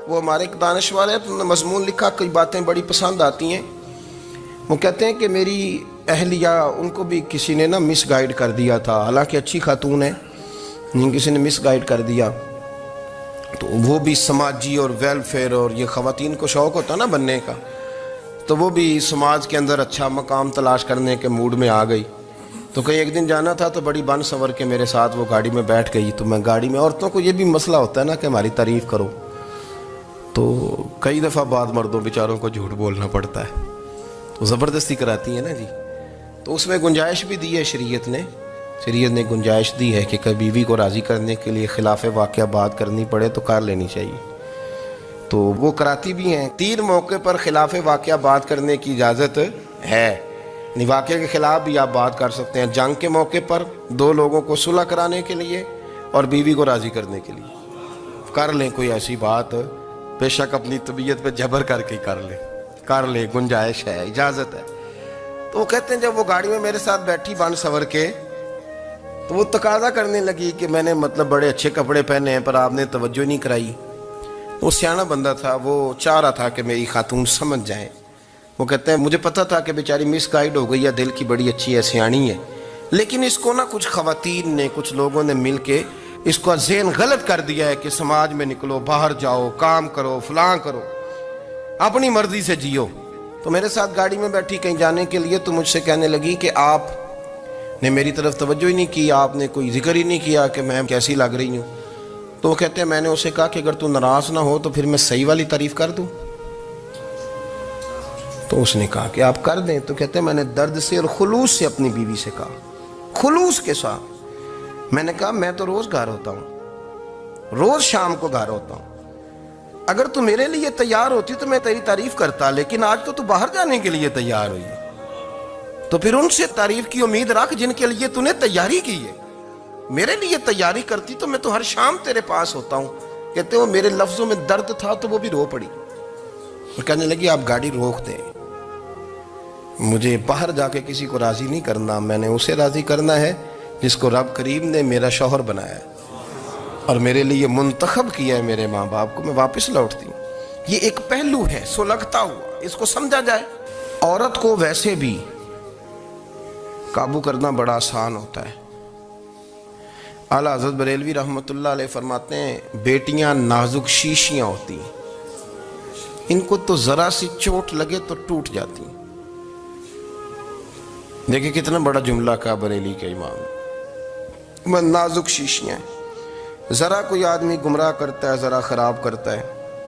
وہ ہمارے ایک دانش والے ہیں، تو انہوں نے مضمون لکھا، کئی باتیں بڑی پسند آتی ہیں۔ وہ کہتے ہیں کہ میری اہلیہ، ان کو بھی کسی نے نا مس گائیڈ کر دیا تھا، حالانکہ اچھی خاتون ہے، کسی نے مس گائیڈ کر دیا، تو وہ بھی سماجی اور ویلفیئر اور یہ خواتین کو شوق ہوتا نا بننے کا، تو وہ بھی سماج کے اندر اچھا مقام تلاش کرنے کے موڈ میں آ گئی۔ تو کہیں ایک دن جانا تھا تو بڑی بن سنور کے میرے ساتھ وہ گاڑی میں بیٹھ گئی۔ تو میں گاڑی میں، عورتوں کو یہ بھی مسئلہ ہوتا ہے نا کہ ہماری تعریف کرو، تو کئی دفعہ بعد مردوں بیچاروں کو جھوٹ بولنا پڑتا ہے، تو زبردستی کراتی ہیں نا جی۔ تو اس میں گنجائش بھی دی ہے شریعت نے گنجائش دی ہے کہ کبھی بیوی کو راضی کرنے کے لیے خلاف واقعہ بات کرنی پڑے تو کر لینی چاہیے، تو وہ کراتی بھی ہیں۔ 3 موقع پر خلاف واقعہ بات کرنے کی اجازت ہے، واقعے کے خلاف بھی آپ بات کر سکتے ہیں۔ جنگ کے موقع پر 2 لوگوں کو صلح کرانے کے لیے اور بیوی کو راضی کرنے کے لیے کر لیں کوئی ایسی بات، بے شک اپنی طبیعت پہ جبر کر کے کر لیں، گنجائش ہے، اجازت ہے۔ تو وہ کہتے ہیں جب وہ گاڑی میں میرے ساتھ بیٹھی بن سنور کے، تو وہ تقاضا کرنے لگی کہ میں نے مطلب بڑے اچھے کپڑے پہنے ہیں پر آپ نے توجہ نہیں کرائی۔ وہ سیاںا بندہ تھا، وہ چاہ رہا تھا کہ میری خاتون سمجھ جائیں۔ وہ کہتے ہیں مجھے پتہ تھا کہ بیچاری مس گائیڈ ہو گئی ہے، دل کی بڑی اچھی ہے، سیاਣੀ ہے، لیکن اس کو نا کچھ خواتین نے، کچھ لوگوں نے مل کے اس کو ذہن غلط کر دیا ہے کہ سماج میں نکلو، باہر جاؤ، کام کرو، فلاں کرو، اپنی مرضی سے جیو۔ تو میرے ساتھ گاڑی میں بیٹھی کہیں جانے کے لیے، تو مجھ سے کہنے لگی کہ آپ نے میری طرف توجہ ہی نہیں کی، آپ نے کوئی ذکر ہی نہیں کیا کہ میں کیسی لگ رہی ہوں۔ تو وہ کہتے ہیں میں نے اسے کہا کہ اگر تو ناراض نہ ہو تو پھر میں صحیح والی تعریف کر دوں۔ تو اس نے کہا کہ آپ کر دیں۔ تو کہتے ہیں میں نے درد سے اور خلوص سے اپنی بیوی سے کہا، خلوص کے ساتھ میں نے کہا میں تو روز گھر ہوتا ہوں، روز شام کو گھر ہوتا ہوں، اگر تو میرے لیے تیار ہوتی تو میں تیری تعریف کرتا، لیکن آج تو باہر جانے کے لیے تیار ہوئی، تو پھر ان سے تعریف کی امید رکھ جن کے لیے تو نے تیاری کی ہے۔ میرے لیے تیاری کرتی تو میں تو ہر شام تیرے پاس ہوتا ہوں۔ کہتے ہیں وہ میرے لفظوں میں درد تھا تو وہ بھی رو پڑی، کہنے لگی آپ گاڑی روک دیں، مجھے باہر جا کے کسی کو راضی نہیں کرنا، میں نے اسے راضی کرنا ہے جس کو رب کریم نے میرا شوہر بنایا ہے اور میرے لیے منتخب کیا ہے میرے ماں باپ کو۔ میں واپس لوٹتی ہوں۔ یہ ایک پہلو ہے سلگتا ہوا، اس کو سمجھا جائے۔ عورت کو ویسے بھی قابو کرنا بڑا آسان ہوتا ہے۔ اعلیٰ حضرت بریلوی رحمۃ اللہ علیہ فرماتے ہیں بیٹیاں نازک شیشیاں ہوتی ہیں، ان کو تو ذرا سی چوٹ لگے تو ٹوٹ جاتی ہیں۔ دیکھیں کتنا بڑا جملہ کہا بریلی کے امام، نازک شیشیاں، ذرا کوئی آدمی گمراہ کرتا ہے، ذرا خراب کرتا ہے،